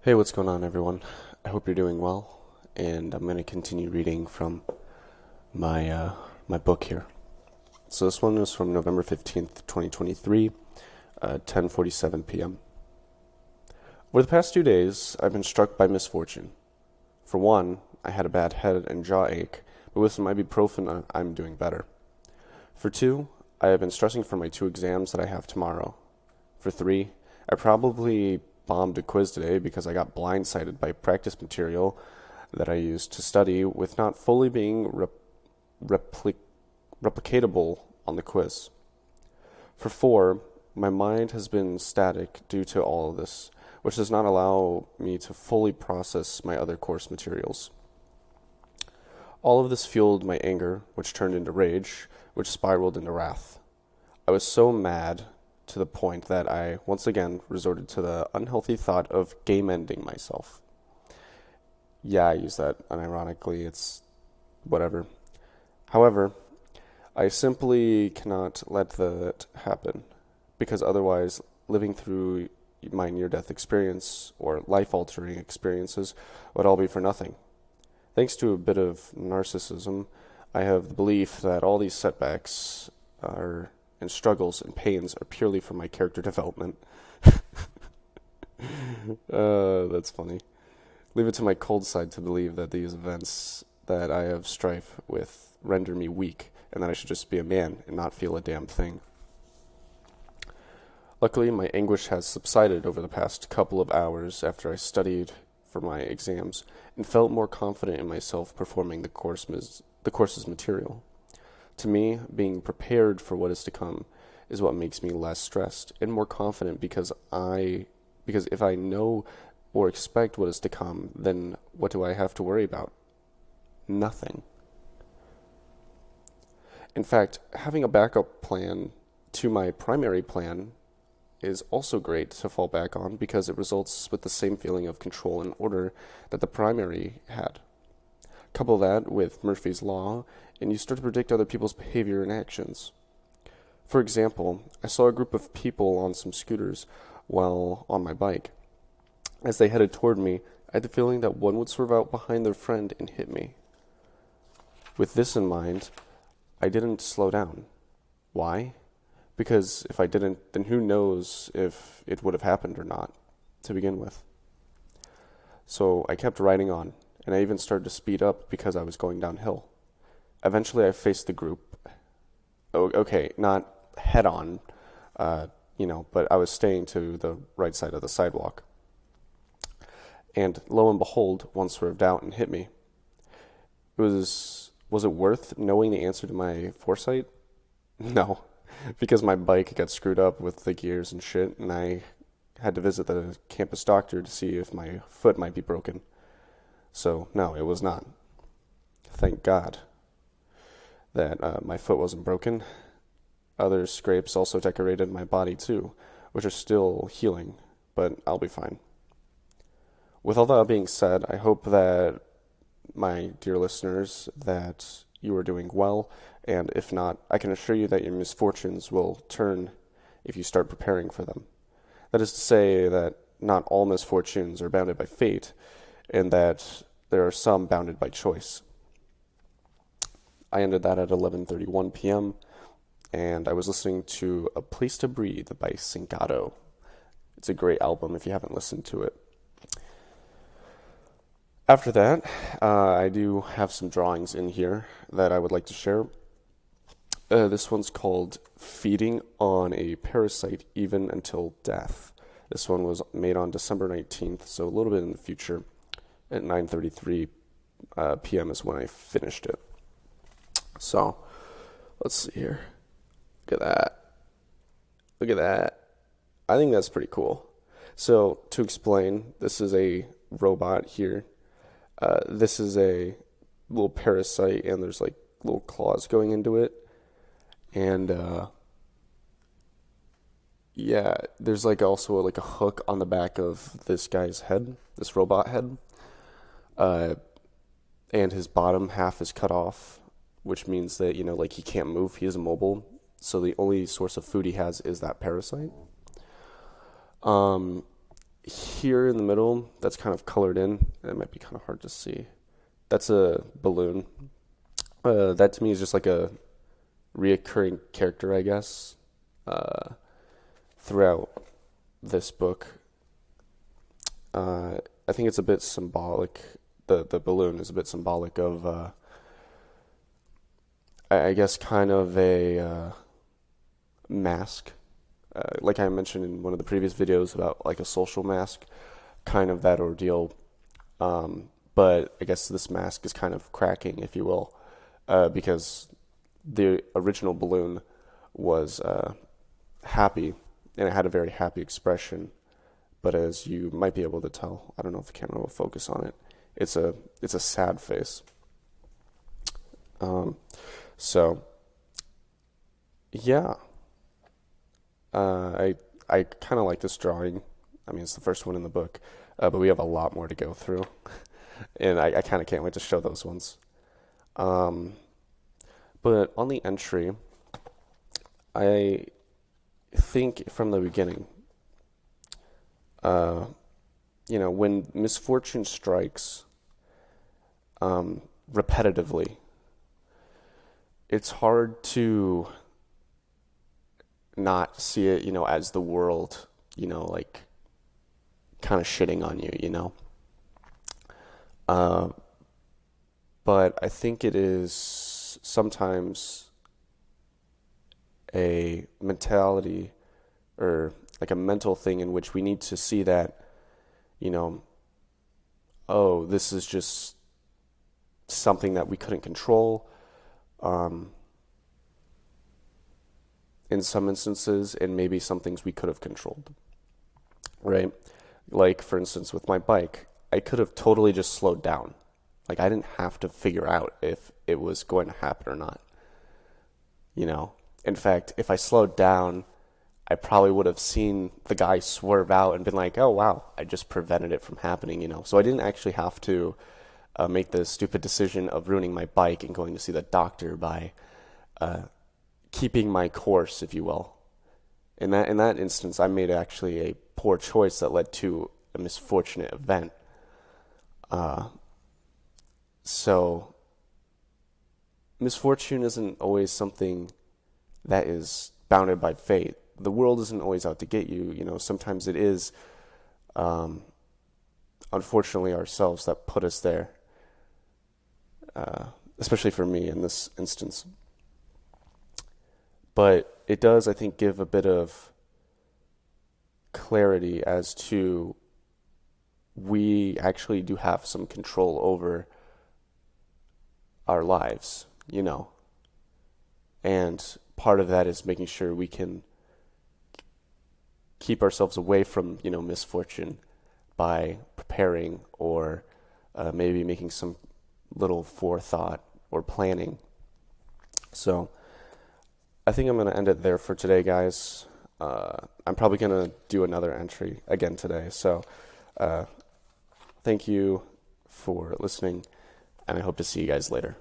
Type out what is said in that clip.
Hey, what's going on, everyone? I hope you're doing well, and I'm going to continue reading from my book here. So this one is from November 15th, 2023, 10:47 p.m. Over the past 2 days, I've been struck by misfortune. For one, I had a bad head and jaw ache, but with some ibuprofen, I'm doing better. For two, I have been stressing for my 2 exams that I have tomorrow. For three, I probably bombed a quiz today because I got blindsided by practice material that I used to study with not fully being repli- replicatable on the quiz. For four, my mind has been static due to all of this, which does not allow me to fully process my other course materials. All of this fueled my anger, which turned into rage, which spiraled into wrath. I was so mad to the point that I once again resorted to the unhealthy thought of game ending myself. Yeah, I use that unironically, it's whatever. However, I simply cannot let that happen, because otherwise, living through my near death experience or life altering experiences would all be for nothing. Thanks to a bit of narcissism, I have the belief that all these setbacks are and struggles and pains are purely for my character development. That's funny. Leave it to my cold side to believe that these events that I have strife with render me weak, and that I should just be a man and not feel a damn thing. Luckily, my anguish has subsided over the past couple of hours after I studied for my exams and felt more confident in myself performing the course's material. To me, being prepared for what is to come is what makes me less stressed and more confident because if I know or expect what is to come, then what do I have to worry about? Nothing. In fact, having a backup plan to my primary plan is also great to fall back on because it results with the same feeling of control and order that the primary had. Couple that with Murphy's Law, and you start to predict other people's behavior and actions. For example, I saw a group of people on some scooters while on my bike. As they headed toward me, I had the feeling that one would swerve out behind their friend and hit me. With this in mind, I didn't slow down. Why? Because if I didn't, then who knows if it would have happened or not to begin with. So I kept riding on, and I even started to speed up because I was going downhill. Eventually, I faced the group. Okay, not head on, but I was staying to the right side of the sidewalk. And lo and behold, one swerved out and hit me. Was it worth knowing the answer to my foresight? No, because my bike got screwed up with the gears and shit, and I had to visit the campus doctor to see if my foot might be broken. So, no, it was not. Thank God that my foot wasn't broken. Other scrapes also decorated my body too, which are still healing, but I'll be fine. With all that being said, I hope that my dear listeners, that you are doing well, and if not, I can assure you that your misfortunes will turn if you start preparing for them. That is to say that not all misfortunes are bounded by fate, and that there are some bounded by choice. I ended that at 11:31 p.m., and I was listening to A Place to Breathe by Cincato. It's a great album if you haven't listened to it. After that, I do have some drawings in here that I would like to share. This one's called Feeding on a Parasite Even Until Death. This one was made on December 19th, so a little bit in the future. At 9:33 p.m. is when I finished it. So, let's see here. Look at that. Look at that. I think that's pretty cool. So, to explain, this is a robot here. This is a little parasite, and there's like little claws going into it. And, yeah, there's like also like a hook on the back of this guy's head, this robot head. Uh, and his bottom half is cut off, which means that, like he can't move, he is immobile. So the only source of food he has is that parasite. here in the middle, that's kind of colored in. It might be kind of hard to see. That's a balloon. That to me is just like a reoccurring character, I guess, throughout this book. I think it's a bit symbolic. The balloon is a bit symbolic of, I guess, kind of a mask. Like I mentioned in one of the previous videos about like a social mask, kind of that ordeal. But I guess this mask is kind of cracking, if you will, because the original balloon was happy, and it had a very happy expression. But as you might be able to tell, I don't know if the camera will focus on it. It's a sad face. So yeah, I kind of like this drawing. I mean, it's the first one in the book, but we have a lot more to go through, and I kind of can't wait to show those ones. But on the entry, I think from the beginning, when misfortune strikes repetitively, it's hard to not see it, as the world, like kind of shitting on you. Uh, but I think it is sometimes a mentality or like a mental thing in which we need to see that, oh, this is just something that we couldn't control in some instances, and maybe some things we could have controlled, right? Like, for instance, with my bike, I could have totally just slowed down. Like, I didn't have to figure out if it was going to happen or not. In fact, if I slowed down, I probably would have seen the guy swerve out and been like, oh, wow, I just prevented it from happening. So I didn't actually have to make the stupid decision of ruining my bike and going to see the doctor by keeping my course, if you will. In that instance, I made actually a poor choice that led to a misfortunate event. So misfortune isn't always something that is bounded by fate. The world isn't always out to get you. Sometimes it is, unfortunately, ourselves that put us there, especially for me in this instance. But it does, I think, give a bit of clarity as to we actually do have some control over our lives, and part of that is making sure we can keep ourselves away from, misfortune by preparing or maybe making some little forethought or planning. So I think I'm going to end it there for today, guys. I'm probably going to do another entry again today. So thank you for listening, and I hope to see you guys later.